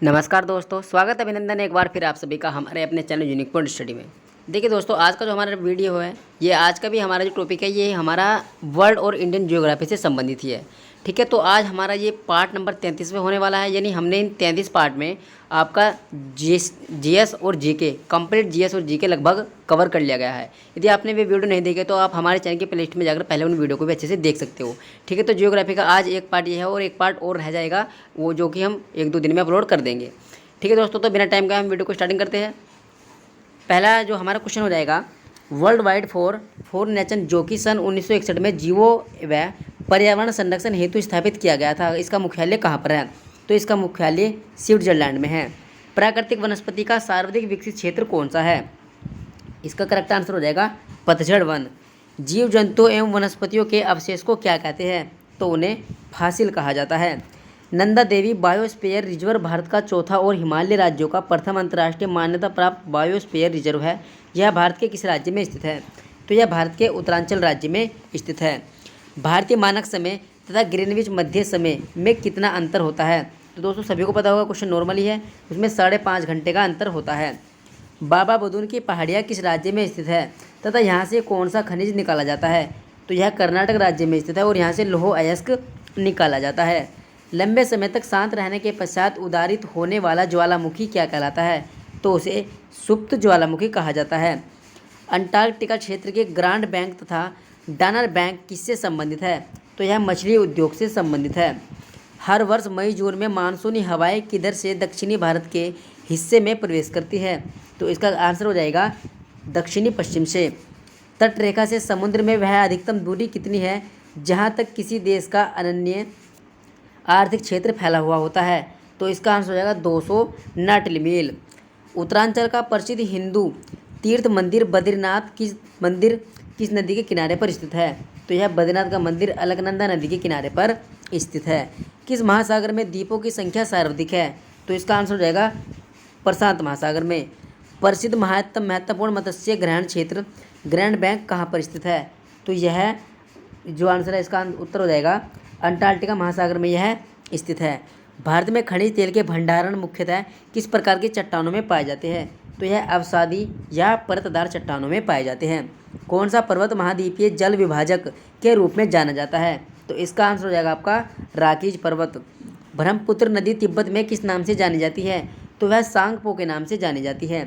नमस्कार दोस्तों, स्वागत अभिनंदन एक बार फिर आप सभी का हमारे अपने चैनल यूनिक पॉइंट स्टडी में। देखिए दोस्तों, आज का जो हमारा वीडियो है, ये आज का भी हमारा जो टॉपिक है, ये हमारा वर्ल्ड और इंडियन ज्योग्राफी से संबंधित ही है। ठीक है, तो आज हमारा ये पार्ट नंबर 33 में होने वाला है। यानी हमने इन 33 पार्ट में आपका जीएस और जीके, कंप्लीट जीएस और जीके लगभग कवर कर लिया गया है। यदि आपने वे वीडियो नहीं देखे तो आप हमारे चैनल की प्लेलिस्ट में जाकर पहले उन वीडियो को भी अच्छे से देख सकते हो। ठीक है, तो जियोग्राफी का आज एक पार्ट ये है और एक पार्ट और रह जाएगा, वो जो कि हम 1-2 दिन में अपलोड कर देंगे। ठीक है दोस्तों, तो बिना टाइम का हम वीडियो को स्टार्टिंग करते हैं। पहला जो हमारा क्वेश्चन हो जाएगा, वर्ल्ड वाइड फॉर नेचर, जो कि सन 1961 में जीवो व पर्यावरण संरक्षण हेतु स्थापित किया गया था। इसका मुख्यालय कहाँ पर है? तो इसका मुख्यालय स्विट्जरलैंड में है। प्राकृतिक वनस्पति का सर्वाधिक विकसित क्षेत्र कौन सा है? इसका करेक्ट आंसर हो जाएगा पतझड़ वन। जीव जंतु एवं वनस्पतियों के अवशेष को क्या कहते हैं? तो उन्हें फासिल कहा जाता है। नंदा देवी बायोस्फीयर रिजर्व भारत का चौथा और हिमालय राज्यों का प्रथम अंतर्राष्ट्रीय मान्यता प्राप्त बायोस्फीयर रिजर्व है। यह भारत के किस राज्य में स्थित है? तो यह भारत के उत्तरांचल राज्य में स्थित है। भारतीय मानक समय तथा ग्रीनविच मध्य समय में कितना अंतर होता है? तो दोस्तों सभी को पता होगा, क्वेश्चन नॉर्मल ही है, उसमें 5.5 घंटे का अंतर होता है। बाबा बुदुन की पहाड़ियाँ किस राज्य में स्थित है तथा यहाँ से कौन सा खनिज निकाला जाता है? तो यह कर्नाटक राज्य में स्थित है और यहाँ से लौह अयस्क निकाला जाता है। लंबे समय तक शांत रहने के पश्चात उदारित होने वाला ज्वालामुखी क्या कहलाता है? तो उसे सुप्त ज्वालामुखी कहा जाता है। अंटार्कटिका क्षेत्र के ग्रांड बैंक तथा डानर बैंक किससे संबंधित है? तो यह मछली उद्योग से संबंधित है। हर वर्ष मई जून में मानसूनी हवाएं किधर से दक्षिणी भारत के हिस्से में प्रवेश करती है? तो इसका आंसर हो जाएगा दक्षिणी पश्चिम से। तट रेखा से समुद्र में वह अधिकतम दूरी कितनी है जहाँ तक किसी देश का अनन्य आर्थिक क्षेत्र फैला हुआ होता है? तो इसका आंसर हो जाएगा 200 नाटिल मील। उत्तरांचल का प्रसिद्ध हिंदू तीर्थ मंदिर बद्रीनाथ किस नदी के किनारे पर स्थित है? तो यह बद्रीनाथ का मंदिर अलकनंदा नदी के किनारे पर स्थित है। किस महासागर में द्वीपों की संख्या सर्वाधिक है? तो इसका आंसर हो जाएगा प्रशांत महासागर में। प्रसिद्ध महत्वपूर्ण मत्स्य ग्रहण क्षेत्र ग्रैंड बैंक कहाँ पर स्थित है? तो यह जो आंसर है, इसका उत्तर हो जाएगा अंटार्कटिका महासागर में यह स्थित है। भारत में खनिज तेल के भंडारण मुख्यतः किस प्रकार की चट्टानों में पाए जाते हैं? तो यह अवसादी या परतदार चट्टानों में पाए जाते हैं। कौन सा पर्वत महाद्वीपीय जल विभाजक के रूप में जाना जाता है? तो इसका आंसर हो जाएगा आपका राकीज पर्वत। ब्रह्मपुत्र नदी तिब्बत में किस नाम से जानी जाती है? तो वह सांगपो के नाम से जानी जाती है।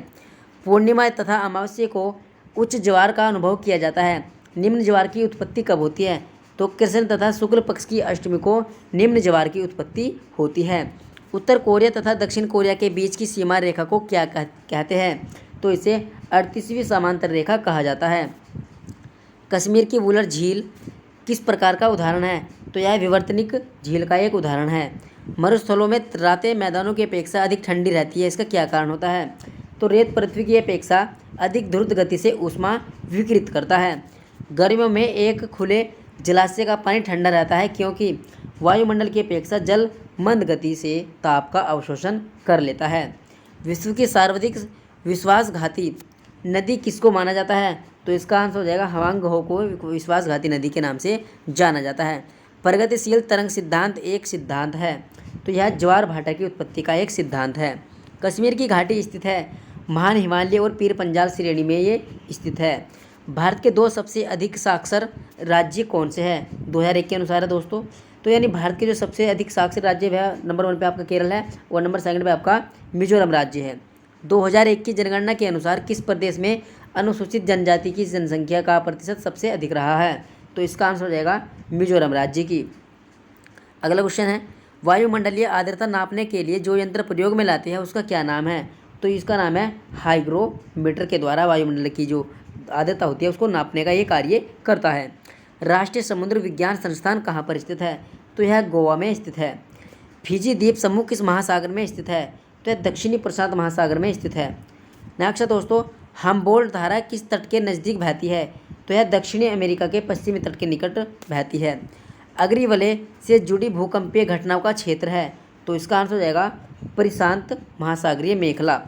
पूर्णिमा तथा अमावस्या को उच्च ज्वार का अनुभव किया जाता है। निम्न ज्वार की उत्पत्ति कब होती है? तो कृष्ण तथा शुक्ल पक्ष की अष्टमी को निम्न ज्वार की उत्पत्ति होती है। उत्तर कोरिया तथा दक्षिण कोरिया के बीच की सीमा रेखा को क्या कहते हैं? तो इसे 38वीं समांतर रेखा कहा जाता है। कश्मीर की वुलर झील किस प्रकार का उदाहरण है? तो यह विवर्तनिक झील का एक उदाहरण है। मरुस्थलों में रातें मैदानों की अपेक्षा अधिक ठंडी रहती है, इसका क्या कारण होता है? तो रेत पृथ्वी की अपेक्षा अधिक द्रुत गति से ऊष्मा विकिरित करता है। गर्मियों में एक खुले जलाशय का पानी ठंडा रहता है क्योंकि वायुमंडल की अपेक्षा जल मंद गति से ताप का अवशोषण कर लेता है। विश्व की सर्वाधिक विश्वासघाती नदी किसको माना जाता है? तो इसका आंसर हो जाएगा हवांगहो को विश्वासघाती नदी के नाम से जाना जाता है। प्रगतिशील तरंग सिद्धांत एक सिद्धांत है, तो यह ज्वार भाटा की उत्पत्ति का एक सिद्धांत है। कश्मीर की घाटी स्थित है। महान हिमालय और पीर पंजाल श्रेणी में ये स्थित है। भारत के 2 सबसे अधिक साक्षर राज्य कौन से हैं? 2001 के अनुसार है दोस्तों। तो यानी भारत के जो सबसे अधिक साक्षर राज्य है, नंबर 1 पे आपका केरल है और नंबर 2 पे आपका मिजोरम राज्य है। 2001 की जनगणना के अनुसार किस प्रदेश में अनुसूचित जनजाति की जनसंख्या का प्रतिशत सबसे अधिक रहा है? तो इसका आंसर हो जाएगा मिजोरम राज्य की। अगला क्वेश्चन है, वायुमंडलीय आर्द्रता नापने के लिए जो यंत्र प्रयोग में लाते हैं उसका क्या नाम है? तो इसका नाम है हाइग्रोमीटर के द्वारा वायुमंडल की जो आर्द्रता होती है उसको नापने का ये कार्य करता है। राष्ट्रीय समुद्र विज्ञान संस्थान कहाँ पर स्थित है? तो यह गोवा में स्थित है। फिजी द्वीप समूह किस महासागर में स्थित है? तो यह दक्षिणी प्रशांत महासागर में स्थित है। नेक्स्ट दोस्तों, हम्बोल्ट धारा किस तट के नज़दीक बहती है? तो यह दक्षिणी अमेरिका के पश्चिमी तट के निकट बहती है। अग्निवलय से जुड़ी भूकंपीय घटनाओं का क्षेत्र है, तो इसका आंसर हो जाएगा प्रशांत महासागरीय मेखला।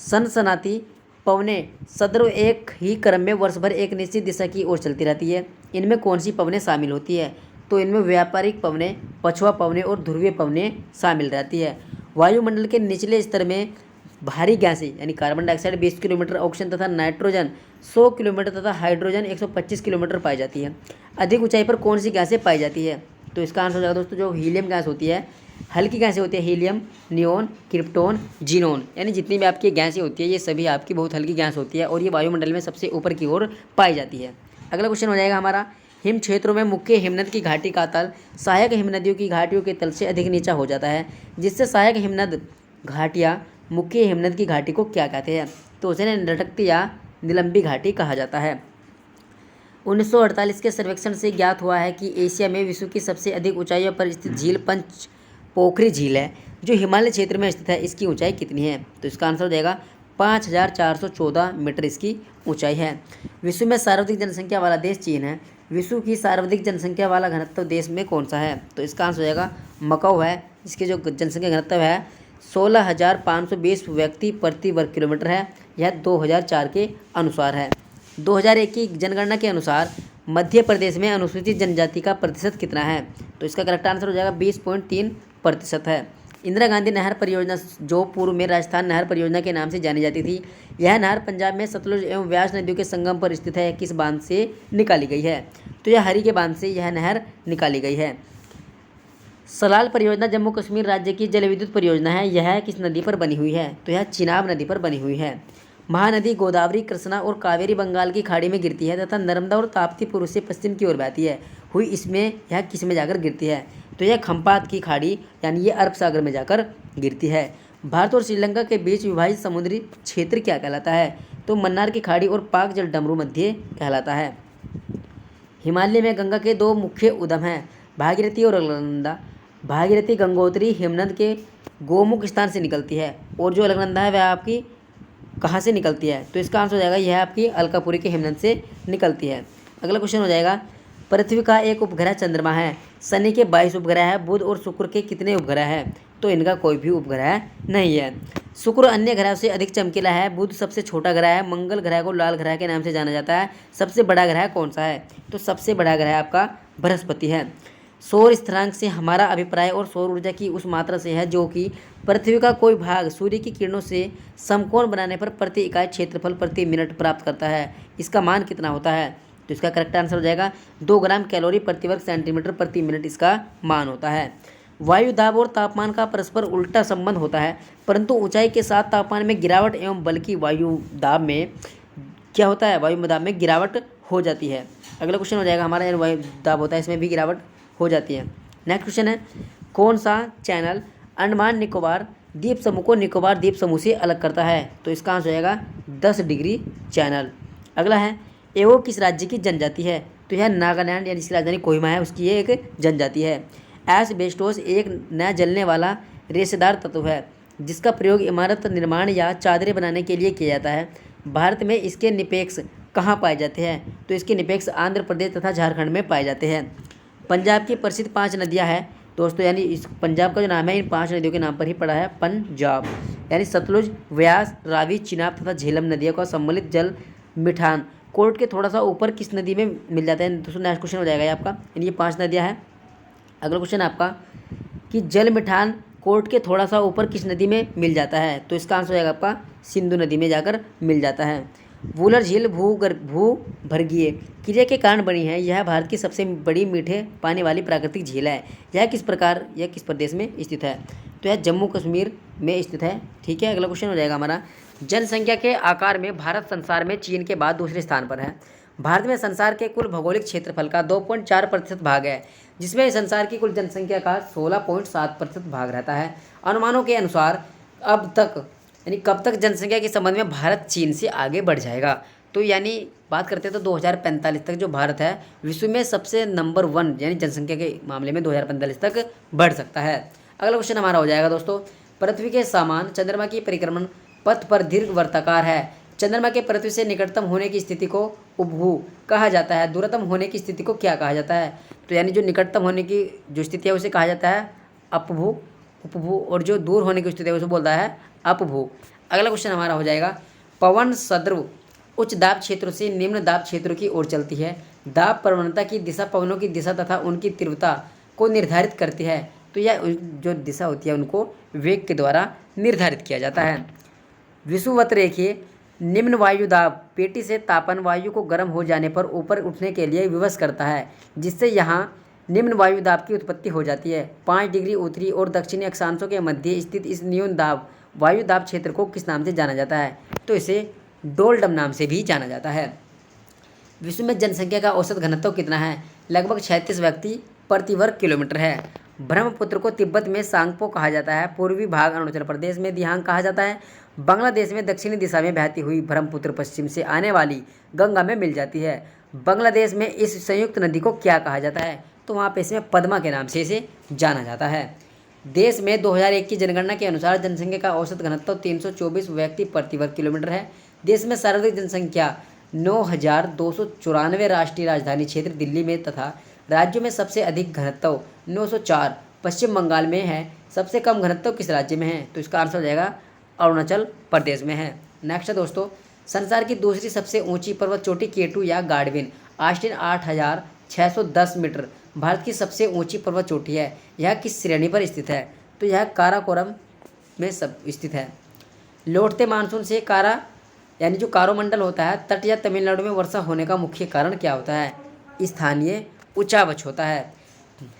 सनसनाती पवनें सदैव एक ही क्रम में वर्ष भर एक निश्चित दिशा की ओर चलती रहती है। इनमें कौन सी पवनें शामिल होती है? तो इनमें व्यापारिक पवनें, पछुआ पवनें और ध्रुवीय पवनें शामिल रहती है। वायुमंडल के निचले स्तर में भारी गैसें यानी कार्बन डाइऑक्साइड 20 किलोमीटर, ऑक्सीजन तथा नाइट्रोजन 100 किलोमीटर तथा हाइड्रोजन 125 किलोमीटर पाई जाती है। अधिक ऊंचाई पर कौन सी गैसें पाई जाती है? तो इसका आंसर हो जाएगा दोस्तों जो हीलियम गैस होती है, हल्की गैसें होती है हीलियम, नियोन, क्रिप्टोन, जीनोन, यानी जितनी भी आपकी गैसें होती है ये सभी आपकी बहुत हल्की गैस होती है और ये वायुमंडल में सबसे ऊपर की ओर पाई जाती है। अगला क्वेश्चन हो जाएगा हमारा, हिम क्षेत्रों में मुख्य हिमनद की घाटी का तल सहायक हिमनदियों की घाटियों के तल से अधिक नीचा हो जाता है, जिससे सहायक हिमनद घाटियाँ मुख्य हिमनद की घाटी को क्या कहते हैं? तो उसे लटकती या निलंबी घाटी कहा जाता है। 1948 के सर्वेक्षण से ज्ञात हुआ है कि एशिया में विश्व की सबसे अधिक ऊंचाइयों पर स्थित झील पंच पोखरी झील है, जो हिमालय क्षेत्र में स्थित है। इसकी ऊंचाई कितनी है? तो इसका आंसर हो जाएगा 5414 मीटर इसकी ऊंचाई है। विश्व में सर्वाधिक जनसंख्या वाला देश चीन है। विश्व की सर्वाधिक जनसंख्या वाला घनत्व देश में कौन सा है? तो इसका आंसर हो जाएगा मकाऊ है। इसके जो जनसंख्या घनत्व है 16,520 व्यक्ति प्रति वर्ग किलोमीटर है। यह 2004 के अनुसार है। 2001 की जनगणना के अनुसार मध्य प्रदेश में अनुसूचित जनजाति का प्रतिशत कितना है? तो इसका करेक्ट आंसर हो जाएगा 20.3% है। इंदिरा गांधी नहर परियोजना जो पूर्व में राजस्थान नहर परियोजना के नाम से जानी जाती थी, यह नहर पंजाब में सतलुज एवं व्यास नदियों के संगम पर स्थित है। किस बांध से निकाली गई है? तो यह हरी के बांध से यह नहर निकाली गई है। सलाल परियोजना जम्मू कश्मीर राज्य की जल विद्युत परियोजना है। यह किस नदी पर बनी हुई है? तो यह चिनाब नदी पर बनी हुई है। महानदी गोदावरी, कृष्णा और कावेरी बंगाल की खाड़ी में गिरती है तथा नर्मदा और ताप्ती पूर्व से पश्चिम की ओर बहती है हुई इसमें यह किस में जाकर गिरती है? तो यह खम्पात की खाड़ी यानी ये अरब सागर में जाकर गिरती है। भारत और श्रीलंका के बीच विभाजित समुद्री क्षेत्र क्या कहलाता है? तो मन्नार की खाड़ी और पाक जल डमरू मध्य कहलाता है। हिमालय में गंगा के दो मुख्य उद्गम हैं, भागीरथी और अलकनंदा। भागीरथी गंगोत्री हिमनद के गोमुख स्थान से निकलती है और जो अलकनंदा है वह आपकी कहाँ से निकलती है? तो इसका आंसर हो जाएगा यह आपकी अलकापुरी के हिमनद से निकलती है। अगला क्वेश्चन हो जाएगा, पृथ्वी का एक उपग्रह चंद्रमा है। शनि के 22 उपग्रह है। बुध और शुक्र के कितने उपग्रह हैं? तो इनका कोई भी उपग्रह नहीं है। शुक्र अन्य ग्रह से अधिक चमकीला है। बुध सबसे छोटा ग्रह है। मंगल ग्रह को लाल ग्रह के नाम से जाना जाता है। सबसे बड़ा ग्रह कौन सा है? तो सबसे बड़ा ग्रह आपका बृहस्पति है। सौर स्थिरांक से हमारा अभिप्राय और सौर ऊर्जा की उस मात्रा से है जो कि पृथ्वी का कोई भाग सूर्य की किरणों से समकोण बनाने पर प्रति इकाई क्षेत्रफल प्रति मिनट प्राप्त करता है। इसका मान कितना होता है? तो इसका करेक्ट आंसर हो जाएगा 2 ग्राम कैलोरी प्रति वर्ग सेंटीमीटर प्रति मिनट इसका मान होता है। वायु दाब और तापमान का परस्पर उल्टा संबंध होता है, परंतु ऊंचाई के साथ तापमान में गिरावट एवं बल्कि वायु दाब में क्या होता है? वायु दाब में गिरावट हो जाती है। अगला क्वेश्चन हो जाएगा हमारा, वायु दाब होता है इसमें भी गिरावट हो जाती है। नेक्स्ट क्वेश्चन है, कौन सा चैनल अंडमान निकोबार द्वीप समूह को निकोबार द्वीप समूह से अलग करता है? तो इसका आंसर हो जाएगा 10 डिग्री चैनल। अगला है, एवो किस राज्य की जनजाति है? तो यह नागालैंड यानी इसकी राजधानी कोहिमा है उसकी ये एक जनजाति है। एस्बेस्टोस एक न जलने वाला रेशेदार तत्व है जिसका प्रयोग इमारत निर्माण या चादरें बनाने के लिए किया जाता है। भारत में इसके निपेक्ष कहाँ पाए जाते हैं? तो इसके निपेक्ष आंध्र प्रदेश तथा झारखंड में पाए जाते हैं। पंजाब की प्रसिद्ध 5 नदियाँ हैं दोस्तों, यानी इस पंजाब का जो नाम है इन 5 नदियों के नाम पर ही पड़ा है पंजाब, यानी सतलुज, व्यास, रावी, चिनाब तथा झेलम नदियों का सम्मिलित जल मिठान कोर्ट के थोड़ा सा ऊपर किस नदी में मिल जाता है? दोस्तों नेक्स्ट क्वेश्चन हो जाएगा ये आपका, यानी ये 5 नदियाँ हैं। अगला क्वेश्चन आपका कि जल मिठान कोर्ट के थोड़ा सा ऊपर किस नदी में मिल जाता है? तो इसका आंसर हो जाएगा आपका सिंधु नदी में जाकर मिल जाता है। वूलर झील भूभर्गीय क्रिया के कारण बनी है। यह भारत की सबसे बड़ी मीठे पानी वाली प्राकृतिक झील है। यह किस प्रदेश में स्थित है? तो यह जम्मू कश्मीर में स्थित है। ठीक है, अगला क्वेश्चन हो जाएगा हमारा, जनसंख्या के आकार में भारत संसार में चीन के बाद दूसरे स्थान पर है। भारत में संसार के कुल भौगोलिक क्षेत्रफल का 2.4% भाग है, जिसमें संसार की कुल जनसंख्या का 16.7% भाग रहता है। अनुमानों के अनुसार अब तक यानी कब तक जनसंख्या के संबंध में भारत चीन से आगे बढ़ जाएगा? तो यानी बात करते हैं तो 2045 तक जो भारत है विश्व में सबसे नंबर 1 यानी जनसंख्या के मामले में 2045 तक बढ़ सकता है। अगला क्वेश्चन हमारा हो जाएगा दोस्तों, पृथ्वी के समान चंद्रमा की परिक्रमण पथ पर दीर्घ वर्ताकार है। चंद्रमा के पृथ्वी से निकटतम होने की स्थिति को उपभू कहा जाता है। दूरतम होने की स्थिति को क्या कहा जाता है? तो यानी जो निकटतम होने की जो स्थिति है उसे कहा जाता है अपभू, उपभू, और जो दूर होने की स्थिति है उसे बोलता है अपभू। अगला क्वेश्चन हमारा हो जाएगा, पवन सद्रव उच्च दाब क्षेत्रों से निम्न दाब क्षेत्रों की ओर चलती है। दाब प्रवणता की दिशा पवनों की दिशा तथा उनकी तीव्रता को निर्धारित करती है। तो यह जो दिशा होती है उनको वेग के द्वारा निर्धारित किया जाता है। विषुवत रेखीय निम्न वायु दाब पेटी से तापन वायु को गर्म हो जाने पर ऊपर उठने के लिए विवश करता है, जिससे यहाँ निम्न वायु दाब की उत्पत्ति हो जाती है। 5 डिग्री उत्तरी और दक्षिणी अक्षांशों के मध्य स्थित इस न्यून दाब वायु दाब क्षेत्र को किस नाम से जाना जाता है? तो इसे डोल्डम नाम से भी जाना जाता है। विश्व में जनसंख्या का औसत घनत्व कितना है? लगभग 36 व्यक्ति प्रति वर्ग किलोमीटर है। ब्रह्मपुत्र को तिब्बत में सांगपो कहा जाता है। पूर्वी भाग अरुणाचल प्रदेश में दिहांग कहा जाता है। बांग्लादेश में दक्षिणी दिशा में बहती हुई ब्रह्मपुत्र पश्चिम से आने वाली गंगा में मिल जाती है। बांग्लादेश में इस संयुक्त नदी को क्या कहा जाता है? तो वहाँ पे इसमें पद्मा के नाम से इसे जाना जाता है। देश में 2001 की जनगणना के अनुसार जनसंख्या का औसत घनत्व 324 व्यक्ति प्रति वर्ग किलोमीटर है। देश में सर्वाधिक जनसंख्या 9,294 राष्ट्रीय राजधानी क्षेत्र दिल्ली में तथा राज्यों में सबसे अधिक घनत्व 904 पश्चिम बंगाल में है। सबसे कम घनत्व किस राज्य में है? तो इसका आंसर हो जाएगा अरुणाचल प्रदेश में है। नेक्स्ट है दोस्तों, संसार की दूसरी सबसे ऊंची पर्वत चोटी केटू या गार्डविन ऑस्टिन 8,610 मीटर भारत की सबसे ऊंची पर्वत चोटी है। यह किस श्रेणी पर स्थित है? तो यह काराकोरम में सब स्थित है। लौटते मानसून से कारा यानी जो कारोमंडल होता है तट या तमिलनाडु में वर्षा होने का मुख्य कारण क्या होता है? स्थानीय उच्चावच होता है।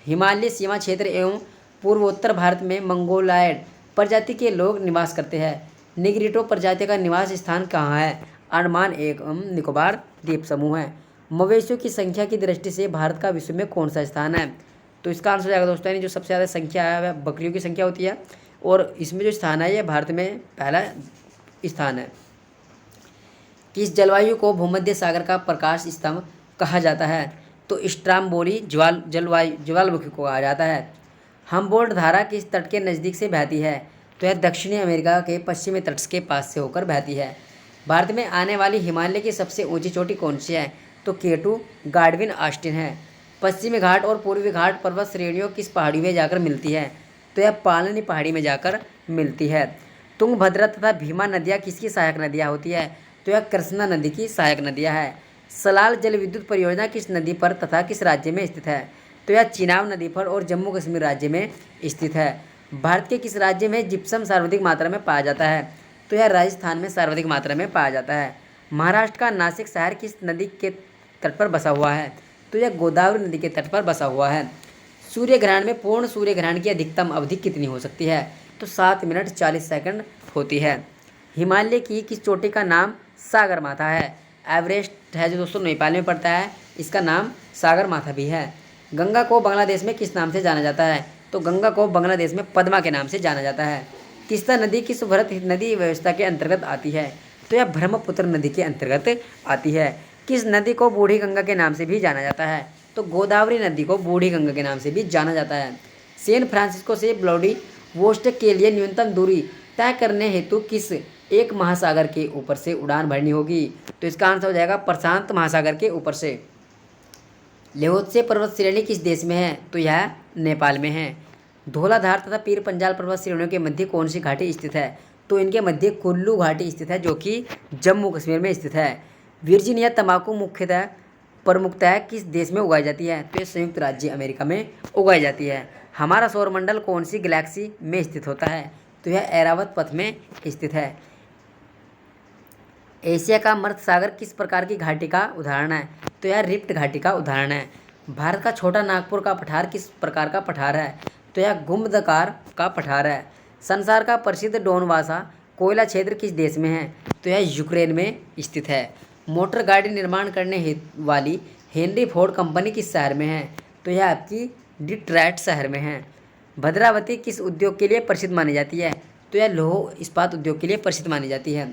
हिमालय सीमा क्षेत्र एवं पूर्वोत्तर भारत में मंगोलायड प्रजाति के लोग निवास करते हैं। निग्रिटो प्रजाति का निवास स्थान कहाँ है? अंडमान एवं निकोबार द्वीप समूह है। मवेशियों की संख्या की दृष्टि से भारत का विश्व में कौन सा स्थान है? तो इसका आंसर हो जाएगा दोस्तों, यानी जो सबसे ज़्यादा संख्या है वह बकरियों की संख्या होती है और इसमें जो स्थान है यह भारत में पहला स्थान है। किस जलवायु को भूमध्य सागर का प्रकाश स्तंभ कहा जाता है? तो स्ट्राम्बोली ज्वालामुखी को कहा जाता है। हम्बोल्ट धारा किस तट के नज़दीक से बहती है? तो यह दक्षिणी अमेरिका के पश्चिमी तट के पास से होकर बहती है। भारत में आने वाली हिमालय की सबसे ऊंची चोटी कौन सी है? तो केटू गार्डविन ऑस्टिन है। पश्चिमी घाट और पूर्वी घाट पर्वत श्रेणियों किस पहाड़ी में जाकर मिलती है? तो यह पालनी पहाड़ी में जाकर मिलती है। तुंगभद्रा तथा भीमा नदियाँ किसकी सहायक नदियाँ होती है? तो यह कृष्णा नदी की सहायक नदियाँ है। सलाल जल विद्युत परियोजना किस नदी पर तथा किस राज्य में स्थित है? तो यह चिनाब नदी पर और जम्मू कश्मीर राज्य में स्थित है। भारत के किस राज्य में जिप्सम सर्वाधिक मात्रा में पाया जाता है? तो यह राजस्थान में सर्वाधिक मात्रा में पाया जाता है। महाराष्ट्र का नासिक शहर किस नदी के तट पर बसा हुआ है? तो यह गोदावरी नदी के तट पर बसा हुआ है। सूर्य ग्रहण में पूर्ण सूर्य ग्रहण की अधिकतम अवधि कितनी हो सकती है? तो 7 मिनट 40 सेकंड होती है। हिमालय की किस चोटी का नाम सागर माथा है? एवरेस्ट है जो दोस्तों नेपाल में पड़ता है, इसका नाम सागर माथा भी है। गंगा को बांग्लादेश में किस नाम से जाना जाता है? तो गंगा को बांग्लादेश में पद्मा के नाम से जाना जाता है। तीस्ता नदी किस वृहत नदी व्यवस्था के अंतर्गत आती है? तो यह ब्रह्मपुत्र नदी के अंतर्गत आती है। किस नदी को बूढ़ी गंगा के नाम से भी जाना जाता है? तो गोदावरी नदी को बूढ़ी गंगा के नाम से भी जाना जाता है। सैन फ्रांसिस्को से व्लादिवोस्टोक के लिए न्यूनतम दूरी तय करने हेतु किस एक महासागर के ऊपर से उड़ान भरनी होगी? तो इसका आंसर हो जाएगा प्रशांत महासागर के ऊपर से। लेहोत्से पर्वत श्रेणी किस देश में है? तो यह नेपाल में है। धौलाधार तथा पीर पंजाल पर्वत श्रेणियों के मध्य कौन सी घाटी स्थित है? तो इनके मध्य कुल्लू घाटी स्थित है जो कि जम्मू कश्मीर में स्थित है। वर्जीनिया तंबाकू मुख्यतः प्रमुखतः किस देश में उगाई जाती है? तो ये संयुक्त राज्य अमेरिका में उगाई जाती है। हमारा सौरमंडल कौन सी गैलेक्सी में स्थित होता है? तो यह ऐरावत पथ में स्थित है। एशिया का मर्द सागर किस प्रकार की घाटी का उदाहरण है? तो यह रिफ्ट घाटी का उदाहरण है। भारत का छोटा नागपुर का पठार किस प्रकार का पठार है? तो यह गुंबदकार का पठार है। संसार का प्रसिद्ध डोनवासा कोयला क्षेत्र किस देश में है? तो यह यूक्रेन में स्थित है। मोटर गाड़ी निर्माण करने वाली हेनरी फोर्ड कंपनी किस शहर में है? तो यह आपकी डिट्रॉइट शहर में है। भद्रावती किस उद्योग के लिए प्रसिद्ध मानी जाती है? तो यह लौह इस्पात उद्योग के लिए प्रसिद्ध मानी जाती है।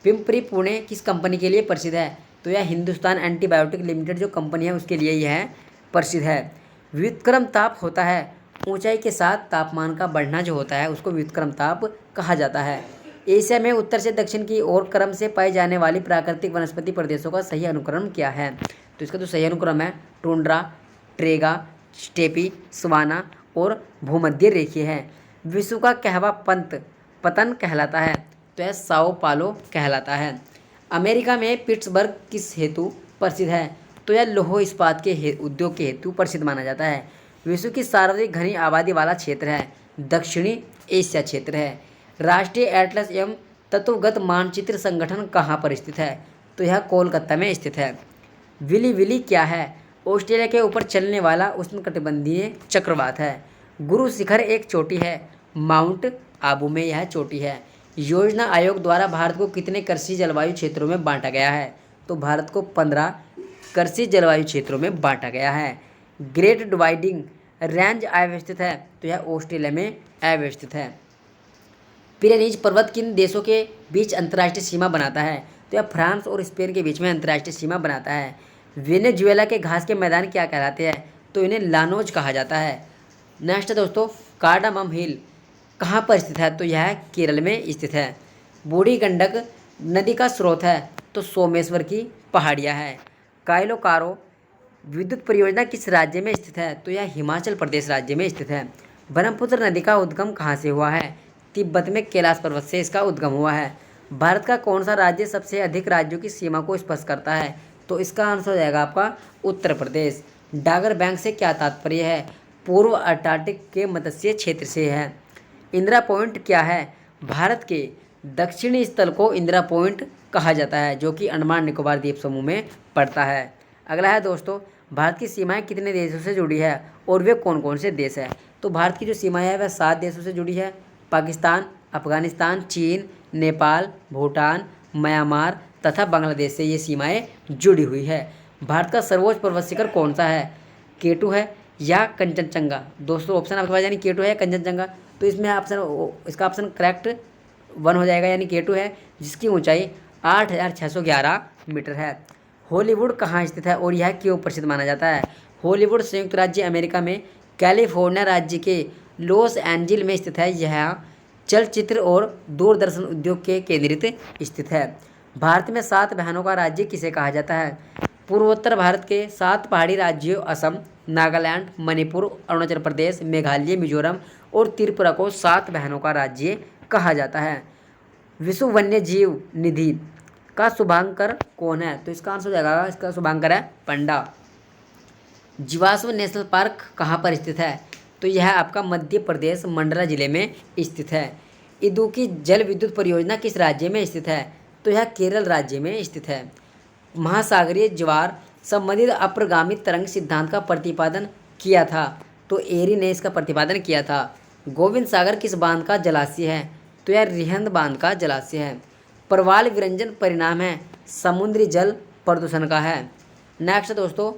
पिंपरी पुणे किस कंपनी के लिए प्रसिद्ध है? तो यह हिंदुस्तान एंटीबायोटिक लिमिटेड जो कंपनी है उसके लिए यह प्रसिद्ध है। व्युत्क्रम ताप होता है ऊंचाई के साथ तापमान का बढ़ना जो होता है उसको व्युत्क्रम ताप कहा जाता है। एशिया में उत्तर से दक्षिण की ओर क्रम से पाई जाने वाली प्राकृतिक वनस्पति प्रदेशों का सही अनुक्रम क्या है? तो इसका जो सही अनुक्रम है टुंड्रा, ट्रेगा, स्टेपी, सवाना और भूमध्य रेखीय है। विश्व का कहवा पतन कहलाता है? तो यह साओ पालो कहलाता है। अमेरिका में पिट्सबर्ग किस हेतु प्रसिद्ध है? तो यह लौह इस्पात के उद्योग के हेतु प्रसिद्ध माना जाता है। विश्व की सर्वाधिक घनी आबादी वाला क्षेत्र है, दक्षिणी एशिया क्षेत्र है। राष्ट्रीय एटलस एवं तत्वगत मानचित्र संगठन कहाँ पर स्थित है? तो यह कोलकाता में स्थित है। विली विली क्या है? ऑस्ट्रेलिया के ऊपर चलने वाला उष्णकटिबंधीय चक्रवात है। गुरु शिखर एक चोटी है, माउंट आबू में यह चोटी है। योजना आयोग द्वारा भारत को कितने कृषि जलवायु क्षेत्रों में बांटा गया है? तो भारत को 15 कृषि जलवायु क्षेत्रों में बांटा गया है। ग्रेट डिवाइडिंग रेंज अवस्थित है? तो यह ऑस्ट्रेलिया में अवस्थित है। पिरेनीज पर्वत किन देशों के बीच अंतर्राष्ट्रीय सीमा बनाता है? तो यह फ्रांस और स्पेन के बीच में अंतर्राष्ट्रीय सीमा बनाता है। वेनेजुएला के घास के मैदान क्या कहलाते हैं? तो इन्हें लानोज कहा जाता है। नेक्स्ट दोस्तों, कार्डामम हिल कहाँ पर स्थित है? तो यह केरल में स्थित है। बूढ़ी गंडक नदी का स्रोत है? तो सोमेश्वर की पहाड़ियाँ है। काइलो-कारो विद्युत परियोजना किस राज्य में स्थित है? तो यह हिमाचल प्रदेश राज्य में स्थित है। ब्रह्मपुत्र नदी का उद्गम कहाँ से हुआ है? तिब्बत में कैलाश पर्वत से इसका उद्गम हुआ है। भारत का कौन सा राज्य सबसे अधिक राज्यों की सीमा को स्पर्श करता है? तो इसका आंसर हो जाएगा आपका उत्तर प्रदेश। डागर बैंक से क्या तात्पर्य है? पूर्व अंटार्कटिक के मत्स्य क्षेत्र से है। इंदिरा पॉइंट क्या है? भारत के दक्षिणी स्थल को इंदिरा पॉइंट कहा जाता है, जो कि अंडमान निकोबार द्वीप समूह में पड़ता है। अगला है दोस्तों, भारत की सीमाएं कितने देशों से जुड़ी है और वे कौन कौन से देश हैं? तो भारत की जो सीमाएं है वह 7 देशों से जुड़ी है। पाकिस्तान, अफगानिस्तान, चीन, नेपाल, भूटान, म्यांमार तथा बांग्लादेश से ये सीमाएं जुड़ी हुई है। भारत का सर्वोच्च पर्वत शिखर कौन सा है? K2 है या कंचनजंगा? दोस्तों ऑप्शन आपके पास यानी K2 है या कंचनजंगा, तो इसमें इसका ऑप्शन करेक्ट 1 हो जाएगा, यानी K2 है, जिसकी ऊंचाई 8,611 मीटर है। हॉलीवुड कहाँ स्थित है और यह क्यों प्रसिद्ध माना जाता है? हॉलीवुड संयुक्त राज्य अमेरिका में कैलिफोर्निया राज्य के लॉस एंजिल में स्थित है। यह चलचित्र और दूरदर्शन उद्योग के केंद्रित स्थित है। भारत में 7 बहनों का राज्य किसे कहा जाता है? पूर्वोत्तर भारत के 7 पहाड़ी राज्यों असम, नागालैंड, मणिपुर, अरुणाचल प्रदेश, मेघालय, मिजोरम और त्रिपुरा को 7 बहनों का राज्य कहा जाता है। विश्व वन्य जीव निधि का शुभांकर कौन है? तो इसका आंसर हो जाएगा, इसका शुभांकर है पंडा। जीवाश्म नेशनल पार्क कहाँ पर स्थित है? तो यह आपका मध्य प्रदेश मंडला जिले में स्थित है। इदुक्की जल विद्युत परियोजना किस राज्य में स्थित है? तो यह केरल राज्य में स्थित है। महासागरीय ज्वार संबंधित अप्रगामी तरंग सिद्धांत का प्रतिपादन किया था? तो एरी ने इसका प्रतिपादन किया था। गोविंद सागर किस बांध का जलाशय है? तो यह रिहंद बांध का जलाशय है। प्रवाल विरंजन परिणाम है समुद्री जल प्रदूषण का है। नेक्स्ट दोस्तों,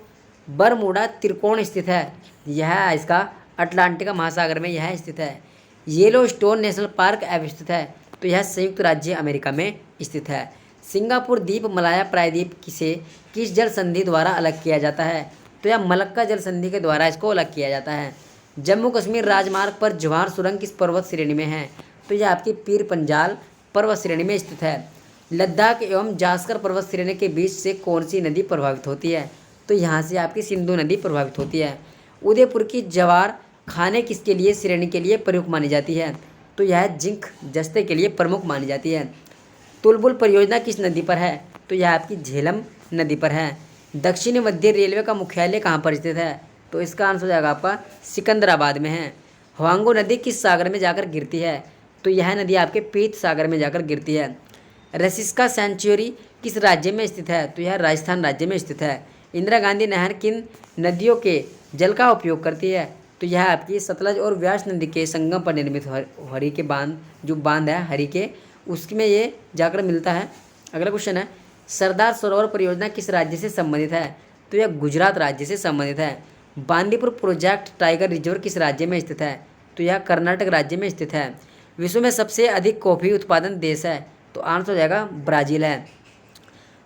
बरमूडा त्रिकोण स्थित है? यह इसका अटलांटिक महासागर में यह स्थित है। येलोस्टोन नेशनल पार्क अवस्थित है? तो यह संयुक्त राज्य अमेरिका में स्थित है। सिंगापुर द्वीप मलाया प्रायद्वीप से किस जल संधि द्वारा अलग किया जाता है? तो यह मलक्का जल संधि के द्वारा इसको अलग किया जाता है। जम्मू कश्मीर राजमार्ग पर जवाहर सुरंग किस पर्वत श्रेणी में है? तो यह आपकी पीर पंजाल पर्वत श्रेणी में स्थित है। लद्दाख एवं जास्कर पर्वत श्रेणी के बीच से कौन सी नदी प्रभावित होती है? तो यहाँ से आपकी सिंधु नदी प्रभावित होती है। उदयपुर की जवार खाने किसके लिए श्रेणी के लिए प्रमुख मानी जाती है? तो यह जिंक जस्ते के लिए प्रमुख मानी जाती है। तुलबुल परियोजना किस नदी पर है? तो यह आपकी झेलम नदी पर है। दक्षिणी मध्य रेलवे का मुख्यालय कहाँ पर स्थित है? तो इसका आंसर हो जाएगा आपका सिकंदराबाद में है। हवांगो नदी किस सागर में जाकर गिरती है? तो यह नदी आपके पीत सागर में जाकर गिरती है। रसिस्का सेंचुरी किस राज्य में स्थित है? तो यह राजस्थान राज्य में स्थित है। इंदिरा गांधी नहर किन नदियों के जल का उपयोग करती है? तो यह आपकी सतलज और व्यास नदी के संगम पर निर्मित हरी के बांध, जो बांध है हरी के, उसमें ये जाकर मिलता है। अगला क्वेश्चन है, सरदार सरोवर परियोजना किस राज्य से संबंधित है? तो यह गुजरात राज्य से संबंधित है। बांदीपुर प्रोजेक्ट टाइगर रिजर्व किस राज्य में स्थित है? तो यह कर्नाटक राज्य में स्थित है। विश्व में सबसे अधिक कॉफ़ी उत्पादन देश है? तो आंसर हो जाएगा ब्राज़ील है।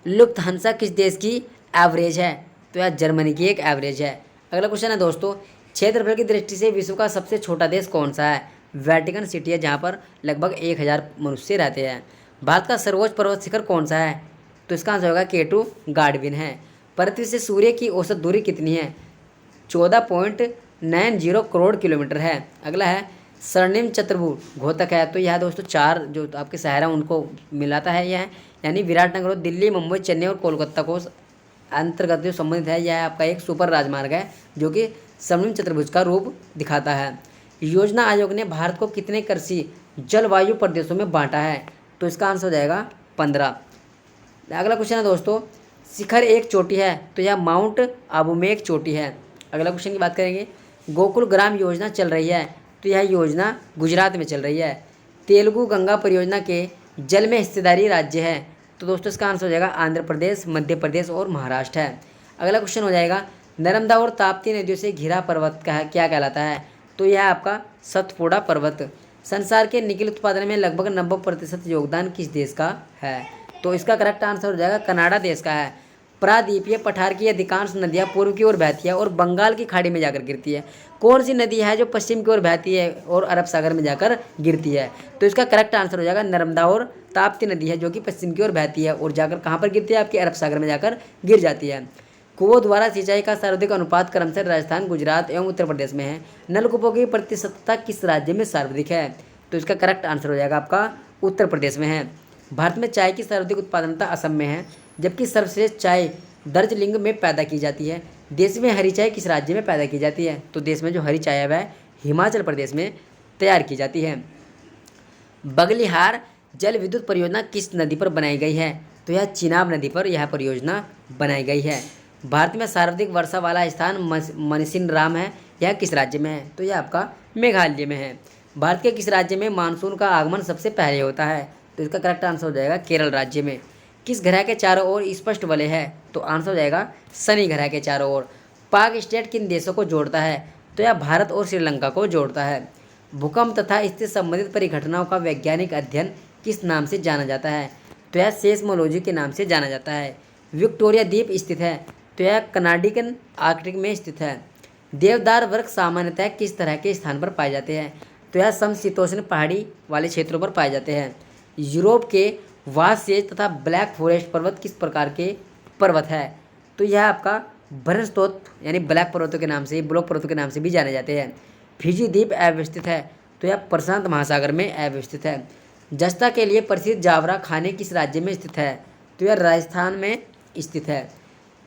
लुफ्थहान्सा किस देश की एवरेज है? तो यह जर्मनी की एक एवरेज है। अगला क्वेश्चन है दोस्तों, क्षेत्रफल की दृष्टि से विश्व का सबसे छोटा देश कौन सा है? वेटिकन सिटी है, जहाँ पर लगभग 1000 मनुष्य रहते हैं। भारत का सर्वोच्च पर्वत शिखर कौन सा है? तो इसका आंसर होगा K2 गार्डविन है। पृथ्वी से सूर्य की औसत दूरी कितनी है? 14.90 करोड़ किलोमीटर है। अगला है, स्वर्णिम चतुर्भुज घोतक है? तो यह दोस्तों 4 जो आपके शहर हैं उनको मिलाता है यह, यानी विराटनगर, दिल्ली, मुंबई, चेन्नई और कोलकाता को अंतर्गत जो संबंधित है। यह आपका एक सुपर राजमार्ग है जो कि स्वर्णिम चतुर्भुज का रूप दिखाता है। योजना आयोग ने भारत को कितने कृषि जलवायु प्रदेशों में बांटा है? तो इसका आंसर हो जाएगा 15। अगला क्वेश्चन है दोस्तों, शिखर एक चोटी है तो यह माउंट आबू में एक चोटी है। अगला क्वेश्चन की बात करेंगे, गोकुल ग्राम योजना चल रही है तो यह योजना गुजरात में चल रही है। तेलुगु गंगा परियोजना के जल में हिस्सेदारी राज्य है, तो दोस्तों इसका आंसर हो जाएगा आंध्र प्रदेश, मध्य प्रदेश और महाराष्ट्र है। अगला क्वेश्चन हो जाएगा, नर्मदा और ताप्ती नदियों से घिरा पर्वत क्या कहलाता है? तो यह आपका सतपुड़ा पर्वत। संसार के निकल उत्पादन में लगभग 90% योगदान किस देश का है? तो इसका करेक्ट आंसर हो जाएगा कनाडा देश का है। प्रादीपीय पठार की अधिकांश नदियाँ पूर्व की ओर बहती है और बंगाल की खाड़ी में जाकर गिरती है। कौन सी नदी है जो पश्चिम की ओर बहती है और अरब सागर में जाकर गिरती है? तो इसका करेक्ट आंसर हो जाएगा नर्मदा और ताप्ती नदी है, जो कि पश्चिम की ओर बहती है और जाकर कहाँ पर गिरती है? आपके अरब सागर में जाकर गिर जाती है। कुओं द्वारा सिंचाई का सर्वाधिक अनुपात क्रमशः राजस्थान, गुजरात एवं उत्तर प्रदेश में है। नलकूपों की प्रतिशतता किस राज्य में सर्वाधिक है? तो इसका करेक्ट आंसर हो जाएगा आपका उत्तर प्रदेश में है। भारत में चाय की सर्वाधिक उत्पादनता असम में है, जबकि सर्वश्रेष्ठ चाय दार्जिलिंग में पैदा की जाती है। देश में हरी चाय किस राज्य में पैदा की जाती है? तो देश में जो हरी चाय है वह हिमाचल प्रदेश में तैयार की जाती है। बगलिहार जल विद्युत परियोजना किस नदी पर बनाई गई है? तो यह चिनाब नदी पर यह परियोजना बनाई गई है। भारत में सर्वाधिक वर्षा वाला स्थान मनसिनराम है, यह किस राज्य में है? तो यह आपका मेघालय में है। भारत के किस राज्य में मानसून का आगमन सबसे पहले होता है? तो इसका करेक्ट आंसर हो जाएगा केरल राज्य में। किस ग्रह के चारों ओर स्पष्ट वलय है? तो आंसर हो जाएगा शनि ग्रह के चारों ओर। पाक स्टेट किन देशों को जोड़ता है? तो यह भारत और श्रीलंका को जोड़ता है। भूकंप तथा इससे संबंधित परिघटनाओं का वैज्ञानिक अध्ययन किस नाम से जाना जाता है? तो यह सेस्मोलॉजी के नाम से जाना जाता है। विक्टोरिया द्वीप स्थित है, तो यह कनाडिकन आर्कटिक में स्थित है। देवदार वृक्ष सामान्यतः किस तरह के स्थान पर पाए जाते हैं? तो यह समशीतोष्ण पहाड़ी वाले क्षेत्रों पर पाए जाते हैं। यूरोप के वासेज तथा ब्लैक फॉरेस्ट पर्वत किस प्रकार के पर्वत है? तो यह आपका भ्रंशतोत यानी ब्लैक पर्वतों के नाम से, ब्लॉक पर्वतों के नाम से भी जाने जाते हैं। फिजी द्वीप अवस्थित है, तो यह प्रशांत महासागर में अवस्थित है। जस्ता के लिए प्रसिद्ध जावरा खाने किस राज्य में स्थित है? तो यह राजस्थान में स्थित है।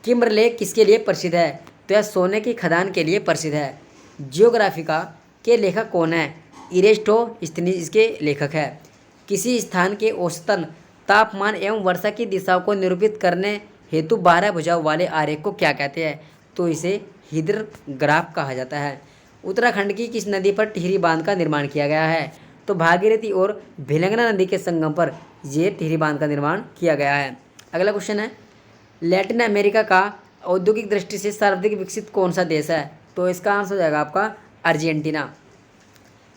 किम्बर लेक किसके लिए प्रसिद्ध है? तो यह सोने की खदान के लिए प्रसिद्ध है। जियोग्राफिका के लेखक कौन है? इरेस्टोस्थनीज इसके लेखक है। किसी स्थान के औसतन तापमान एवं वर्षा की दिशाओं को निरूपित करने हेतु 12 भुजाओं वाले आरेख को क्या कहते हैं? तो इसे हिद्रग्राफ कहा जाता है। उत्तराखंड की किस नदी पर टिहरी बांध का निर्माण किया गया है? तो भागीरथी और भिलंगना नदी के संगम पर यह टिहरी बांध का निर्माण किया गया है। अगला क्वेश्चन है, लैटिन अमेरिका का औद्योगिक दृष्टि से सर्वाधिक विकसित कौन सा देश है? तो इसका आंसर हो जाएगा आपका अर्जेंटीना।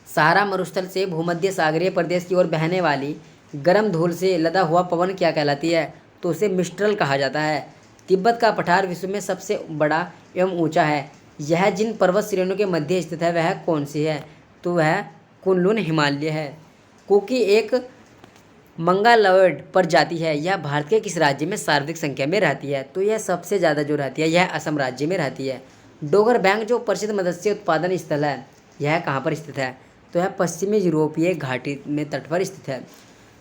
सहारा मरुस्थल से भूमध्य सागरीय प्रदेश की ओर बहने वाली गर्म धूल से लदा हुआ पवन क्या कहलाती है? तो उसे मिस्ट्रल कहा जाता है। तिब्बत का पठार विश्व में सबसे बड़ा एवं ऊंचा है। यह जिन पर्वत श्रेणियों के मध्य स्थित है वह कौन सी है? तो वह कुनलुन हिमालय है। कुकी एक मंगोलॉयड प्रजाति है, यह भारत के किस राज्य में सर्वाधिक संख्या में रहती है? तो यह सबसे ज़्यादा जो रहती है यह असम राज्य में रहती है। डोगर बैंक जो प्रसिद्ध मत्स्य उत्पादन स्थल है यह कहाँ पर स्थित है? तो यह पश्चिमी यूरोपीय घाटी में तट पर स्थित है।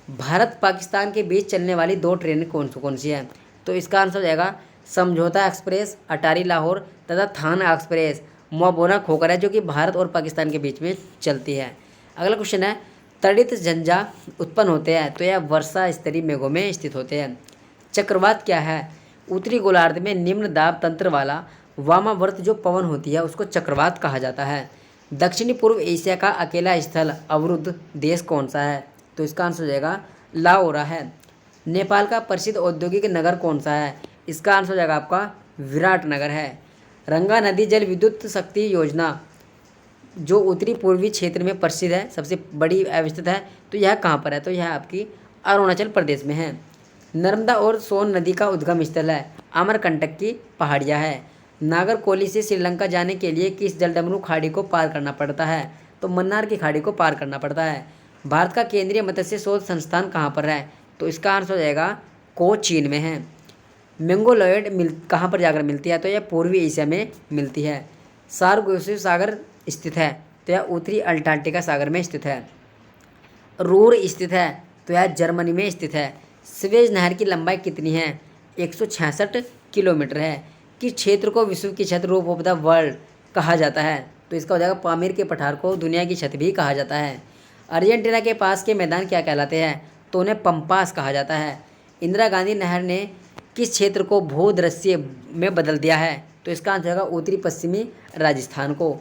भारत पाकिस्तान के बीच चलने वाली 2 ट्रेनें कौन सी हैं? तो इसका आंसर हो जाएगा समझौता एक्सप्रेस अटारी लाहौर तथा थाना एक्सप्रेस मोबोना खोखरा, जो कि भारत और पाकिस्तान के बीच में चलती है। अगला क्वेश्चन है, तड़ित झंझा उत्पन्न होते हैं, तो यह वर्षा स्तरीय मेघों में स्थित होते हैं। चक्रवात क्या है? उत्तरी गोलार्ध में निम्न दाब तंत्र वाला वामावर्त जो पवन होती है उसको चक्रवात कहा जाता है। दक्षिणी पूर्व एशिया का अकेला स्थल अवरुद्ध देश कौन सा है? तो इसका आंसर हो जाएगा लाओरा है। नेपाल का प्रसिद्ध औद्योगिक नगर कौन सा है? इसका आंसर हो जाएगा आपका विराटनगर है। रंगा नदी जल विद्युत शक्ति योजना जो उत्तरी पूर्वी क्षेत्र में प्रसिद्ध है, सबसे बड़ी अवस्थित है, तो यह कहाँ पर है? तो यह आपकी अरुणाचल प्रदेश में है। नर्मदा और सोन नदी का उद्गम स्थल है अमरकंटक की पहाड़ियाँ है। नागरकोली से श्रीलंका जाने के लिए किस जलडमरू खाड़ी को पार करना पड़ता है? तो मन्नार की खाड़ी को पार करना पड़ता है। भारत का केंद्रीय मत्स्य शोध संस्थान कहाँ पर है? तो इसका आंसर हो जाएगा कोचीन में है। मंगोलॉयड कहाँ पर जाकर मिलती है? तो यह पूर्वी एशिया में मिलती है। सार्गोसिव सागर स्थित है, तो यह उत्तरी अंटार्कटिका सागर में स्थित है। रूर स्थित है, तो यह जर्मनी में स्थित है। स्वेज नहर की लंबाई कितनी है? 166 किलोमीटर है। किस क्षेत्र को विश्व की छत रूफ ऑफ द वर्ल्ड कहा जाता है? तो इसका हो जाएगा पामीर के पठार को दुनिया की छत भी कहा जाता है। अर्जेंटीना के पास के मैदान क्या कहलाते हैं? तो उन्हें पंपास कहा जाता है। इंदिरा गांधी नहर ने किस क्षेत्र को भूदृश्य में बदल दिया है? तो इसका आंसर होगा उत्तरी पश्चिमी राजस्थान को।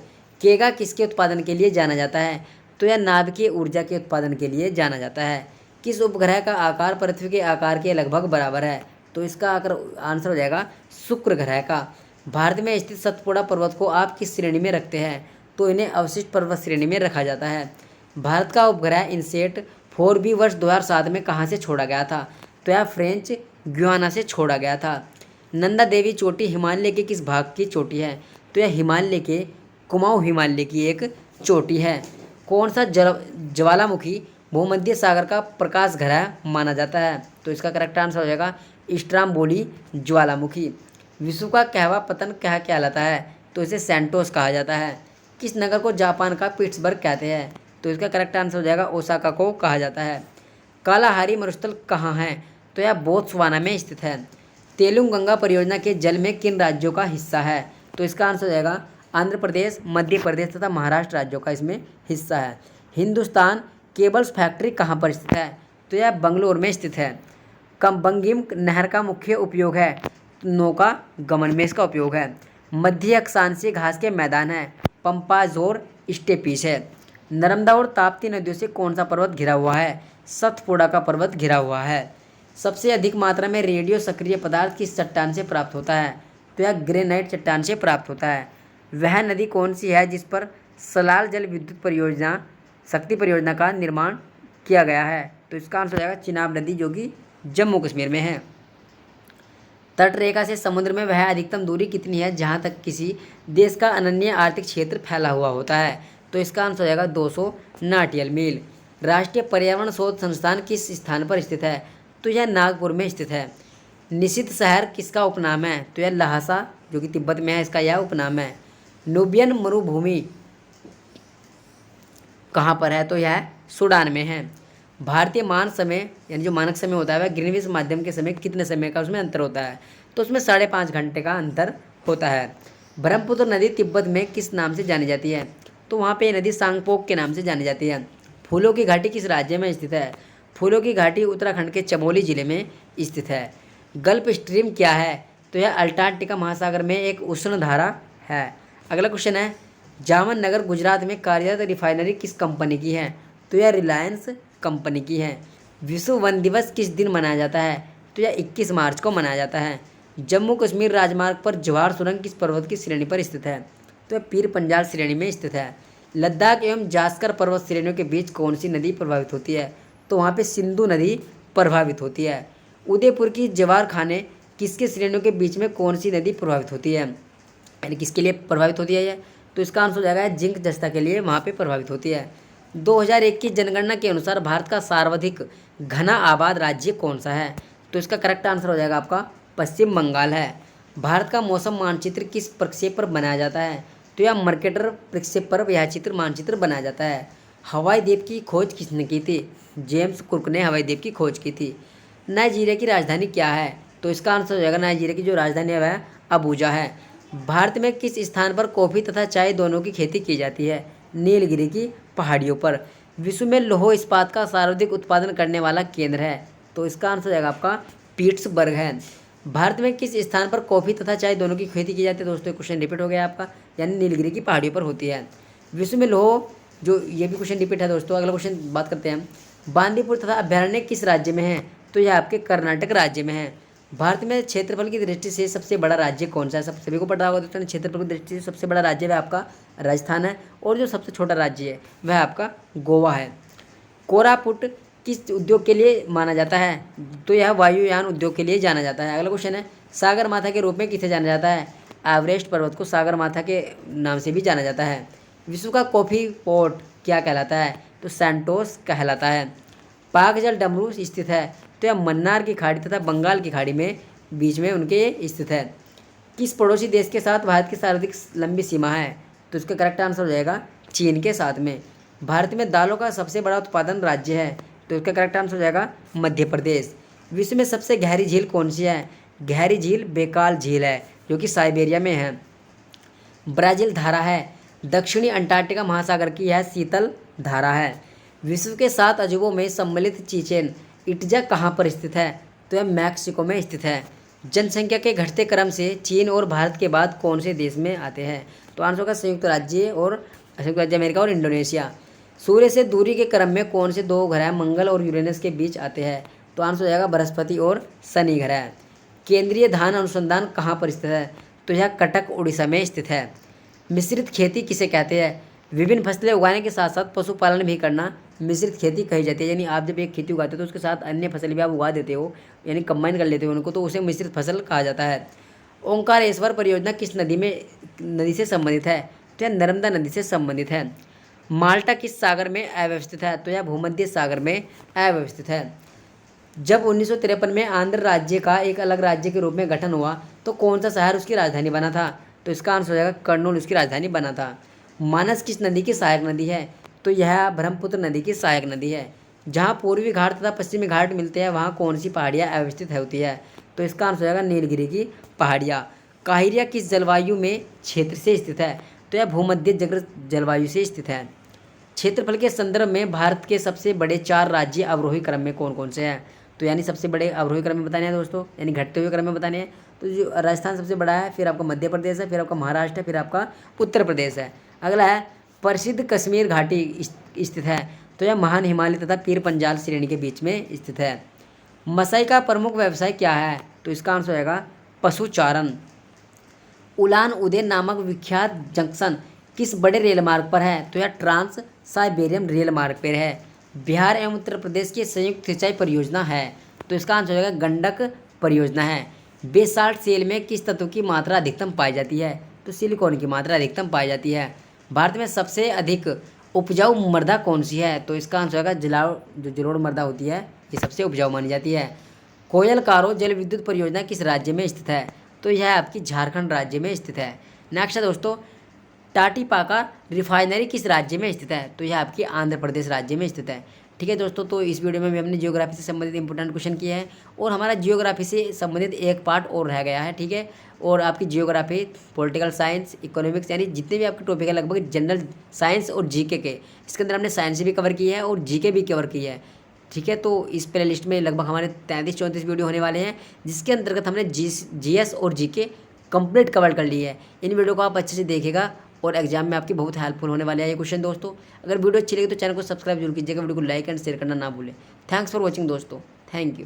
केगा किसके उत्पादन के लिए जाना जाता है? तो यह नाभिकीय ऊर्जा के उत्पादन के लिए जाना जाता है। किस उपग्रह का आकार पृथ्वी के आकार के लगभग बराबर है? तो इसका आंसर हो जाएगा शुक्र ग्रह का। भारत में स्थित सतपुड़ा पर्वत को आप किस श्रेणी में रखते हैं? तो इन्हें अवशिष्ट पर्वत श्रेणी में रखा जाता है। भारत का उपग्रह इनसेट 4B वर्ष 2007 में कहाँ से छोड़ा गया था? तो यह फ्रेंच गुयाना से छोड़ा गया था। नंदा देवी चोटी हिमालय के किस भाग की चोटी है? तो यह हिमालय के कुमाऊं हिमालय की एक चोटी है। कौन सा ज्वालामुखी भूमध्य सागर का प्रकाश ग्रह माना जाता है? तो इसका करेक्ट आंसर हो जाएगा स्ट्राम्बोली ज्वालामुखी। विश्व का कहवा पतन क्या कहलाता है? तो इसे सेंटोस कहा जाता है। किस नगर को जापान का पिट्सबर्ग कहते हैं? तो इसका करेक्ट आंसर हो जाएगा ओसाका को कहा जाता है। कालाहारी मरुस्थल कहाँ है? तो यह बोत्सवाना में स्थित है। तेलुंगंगा परियोजना के जल में किन राज्यों का हिस्सा है? तो इसका आंसर हो जाएगा आंध्र प्रदेश, मध्य प्रदेश तथा महाराष्ट्र राज्यों का इसमें हिस्सा है। हिंदुस्तान केबल्स फैक्ट्री कहाँ पर स्थित है? तो यह बंगलोर में स्थित है। बंगिम नहर का मुख्य उपयोग है? नौका गमन में इसका उपयोग है। मध्य अक्षांशीय घास के मैदान है? पंपाजोर स्टेपीज है। नर्मदा और ताप्ती नदियों से कौन सा पर्वत घिरा हुआ है? सतपुड़ा का पर्वत घिरा हुआ है। सबसे अधिक मात्रा में रेडियो सक्रिय पदार्थ किस चट्टान से प्राप्त होता है? तो यह ग्रेनाइट चट्टान से प्राप्त होता है। वह नदी कौन सी है जिस पर सलाल जल विद्युत परियोजना शक्ति परियोजना का निर्माण किया गया है? तो इसका आंसर हो जाएगा चिनाब नदी, जो कि जम्मू कश्मीर में है। तटरेखा से समुद्र में वह अधिकतम दूरी कितनी है जहां तक किसी देश का अनन्य आर्थिक क्षेत्र फैला हुआ होता है? तो इसका आंसर हो जाएगा 200 नॉटिकल मील। राष्ट्रीय पर्यावरण शोध संस्थान किस स्थान पर स्थित है? तो यह नागपुर में स्थित है। निशित शहर किसका उपनाम है? तो यह लहासा, जो कि तिब्बत में है, इसका यह उपनाम है। नुबियन मरुभूमि कहाँ पर है? तो यह सूडान में है। भारतीय मान समय यानी जो मानक समय होता है वह ग्रीनविच माध्यम के समय कितने समय का उसमें अंतर होता है? तो उसमें 5.5 घंटे का अंतर होता है। ब्रह्मपुत्र नदी तिब्बत में किस नाम से जानी जाती है? तो वहाँ पे नदी सांगपोक के नाम से जानी जाती है। फूलों की घाटी किस राज्य में स्थित है? फूलों की घाटी उत्तराखंड के चमोली जिले में स्थित है। गल्फ स्ट्रीम क्या है? तो यह अंटार्कटिका महासागर में एक उष्ण धारा है। अगला क्वेश्चन है, जामन नगर गुजरात में कार्यरत रिफाइनरी किस कंपनी की है? तो यह रिलायंस कंपनी की है। विश्व वन दिवस किस दिन मनाया जाता है? तो यह 21 मार्च को मनाया जाता है। जम्मू कश्मीर राजमार्ग पर जवाहर सुरंग किस पर्वत की श्रेणी पर स्थित है? तो यह पीर पंजाल श्रेणी में स्थित है। लद्दाख एवं जास्कर पर्वत श्रेणियों के बीच कौन सी नदी प्रभावित होती है? तो वहाँ पे सिंधु नदी प्रभावित होती है। उदयपुर की जवार खाने किसके श्रेणियों के बीच में कौन सी नदी प्रभावित होती है, यानी किसके लिए प्रभावित होती है ये? तो इसका आंसर हो जाएगा जिंक जस्ता के लिए वहाँ पे प्रभावित होती है। 2001 की जनगणना के अनुसार भारत का सर्वाधिक घना आबाद राज्य कौन सा है? तो इसका करेक्ट आंसर हो जाएगा आपका पश्चिम बंगाल है। भारत का मौसम मानचित्र किस प्रक्षेप पर बनाया जाता है? तो यह मर्केटर प्रक्षेप पर यह चित्र मानचित्र बनाया जाता है। हवाई द्वीप की खोज किसने की थी? जेम्स कुक ने हवाई द्वीप की खोज की थी। नाइजीरिया की राजधानी क्या है? तो इसका आंसर हो जाएगा नाइजीरिया की जो राजधानी है वह अबूजा है। भारत में किस स्थान पर कॉफ़ी तथा चाय दोनों की खेती की जाती है? नीलगिरी की पहाड़ियों पर। विश्व में लौह इस्पात का सर्वाधिक उत्पादन करने वाला केंद्र है? तो इसका आंसर हो जाएगा आपका पीट्सबर्ग है। भारत में किस स्थान पर कॉफ़ी तथा चाय दोनों की खेती की जाती है? दोस्तों क्वेश्चन रिपीट हो गया आपका, यानी नीलगिरी की पहाड़ियों पर होती है। विश्व में लौह, जो ये भी क्वेश्चन रिपीट है दोस्तों। अगला क्वेश्चन बात करते हैं, बांदीपुर तथा अभ्यारण्य किस राज्य में है? तो यह आपके कर्नाटक राज्य में है। भारत में क्षेत्रफल की दृष्टि से सबसे बड़ा राज्य कौन सा है? सब सभी को पता होगा दोस्तों, क्षेत्रफल की दृष्टि से सबसे बड़ा राज्य वह आपका राजस्थान है, और जो सबसे छोटा राज्य है वह आपका गोवा है। कोरापुट किस उद्योग के लिए माना जाता है? तो यह वायुयान उद्योग के लिए जाना जाता है। अगला क्वेश्चन है, सागर माथा के रूप में किसे जाना जाता है? एवरेस्ट पर्वत को सागर माथा के नाम से भी जाना जाता है। विश्व का कॉफ़ी पोर्ट क्या कहलाता है? तो सैंटोस कहलाता है। पाक जल डमरू स्थित है? तो यह मन्नार की खाड़ी तथा बंगाल की खाड़ी में बीच में उनके स्थित है। किस पड़ोसी देश के साथ भारत की सर्वाधिक लंबी सीमा है? तो इसका करेक्ट आंसर हो जाएगा चीन के साथ में। भारत में दालों का सबसे बड़ा उत्पादन राज्य है? तो इसका करेक्ट आंसर हो जाएगा मध्य प्रदेश। विश्व में सबसे गहरी झील कौन सी है? गहरी झील बेकाल झील है, जो कि साइबेरिया में है। ब्राज़ील धारा है। दक्षिणी अंटार्कटिका महासागर की यह शीतल धारा है। विश्व के 7 अजूबों में सम्मिलित चीचेन इट्जा कहाँ पर स्थित है? तो यह मैक्सिको में स्थित है। जनसंख्या के घटते क्रम से चीन और भारत के बाद कौन से देश में आते हैं? तो आंसर होगा संयुक्त राज्य अमेरिका और इंडोनेशिया। सूर्य से दूरी के क्रम में कौन से 2 ग्रह मंगल और यूरेनस के बीच आते हैं? तो आंसर हो जाएगा बृहस्पति और शनि ग्रह। केंद्रीय धान अनुसंधान कहाँ पर स्थित है? तो यह कटक उड़ीसा में स्थित है। मिश्रित खेती किसे कहते हैं? विभिन्न फसलें उगाने के साथ साथ पशुपालन भी करना मिश्रित खेती कही जाती है। यानी आप जब एक खेती उगाते हो तो उसके साथ अन्य फसल भी आप उगा देते हो, यानी कंबाइन कर लेते हो उनको, तो उसे मिश्रित फसल कहा जाता है। ओंकारेश्वर परियोजना किस नदी से संबंधित है? तो यह नर्मदा नदी से संबंधित है। माल्टा किस सागर में अव्यवस्थित है? तो यह भूमध्य सागर में अव्यवस्थित है। जब 1953 में आंध्र राज्य का एक अलग राज्य के रूप में गठन हुआ तो कौन सा शहर उसकी राजधानी बना था? तो इसका आंसर हो जाएगा कर्नूल उसकी राजधानी बना था। मानस किस नदी की सहायक नदी है? तो यह ब्रह्मपुत्र नदी की सहायक नदी है। जहाँ पूर्वी घाट तथा पश्चिमी घाट मिलते हैं वहाँ कौन सी पहाड़ियाँ अवस्थित होती है? तो इसका आंसर हो जाएगा नीलगिरी की पहाड़ियाँ। काहिरिया किस जलवायु में क्षेत्र से स्थित है? तो यह भूमध्य जलवायु से स्थित है। क्षेत्रफल के संदर्भ में भारत के सबसे बड़े 4 राज्य अवरोही क्रम में कौन कौन से हैं? तो यानी सबसे बड़े अवरोही क्रम में बताने हैं दोस्तों, यानी घटते हुए क्रम में बताने हैं। तो जो राजस्थान सबसे बड़ा है, फिर आपका मध्य प्रदेश है, फिर आपका महाराष्ट्र है, फिर आपका उत्तर प्रदेश है। अगला है प्रसिद्ध कश्मीर घाटी स्थित है। तो यह महान हिमालय तथा पीर पंजाल श्रेणी के बीच में स्थित है। मसाई का प्रमुख व्यवसाय क्या है? तो इसका आंसर होगा पशुचारण। उलान उदे नामक विख्यात जंक्शन किस बड़े रेल मार्ग पर है? तो यह ट्रांस साइबेरियन रेल मार्ग पर है। बिहार एवं उत्तर प्रदेश की संयुक्त सिंचाई परियोजना है। तो इसका आंसर हो जाएगा गंडक परियोजना है। बेसाल्ट सेल में किस तत्व की मात्रा अधिकतम पाई जाती है? तो सिलिकॉन की मात्रा अधिकतम पाई जाती है। भारत में सबसे अधिक उपजाऊ मृदा कौन सी है? तो इसका आंसर होगा जो जलोढ़ मृदा होती है ये सबसे उपजाऊ मानी जाती है। कोयल कारो जल विद्युत परियोजना किस राज्य में स्थित है? तो यह आपकी झारखंड राज्य में स्थित है। नेक्स्ट है दोस्तों, टाटीपाका रिफाइनरी किस राज्य में स्थित है? तो यह आपकी आंध्र प्रदेश राज्य में स्थित है। ठीक है दोस्तों, तो इस वीडियो में भी हमने जियोग्राफी से संबंधित इंपॉर्टेंट क्वेश्चन किए हैं और हमारा जियोग्राफी से संबंधित एक पार्ट और रह गया है। ठीक है, और आपकी जियोग्राफी, पॉलिटिकल साइंस, इकोनॉमिक्स, यानी जितने भी आपके टॉपिक है लगभग जनरल साइंस और जीके के, इसके अंदर हमने साइंस भी कवर की है और जीके भी कवर की है। ठीक है, तो इस प्ले लिस्ट में लगभग हमारे 33-34 वीडियो होने वाले हैं, जिसके अंतर्गत हमने जीएस और जीके कंप्लीट कवर कर ली है। इन वीडियो को आप अच्छे से देखेगा और एग्जाम में आपकी बहुत हेल्पफुल होने वाले हैं ये क्वेश्चन दोस्तों। अगर वीडियो अच्छी लगी तो चैनल को सब्सक्राइब जरूर कीजिएगा, वीडियो को लाइक एंड शेयर करना ना भूलें। थैंक्स फॉर वॉचिंग दोस्तों, थैंक यू।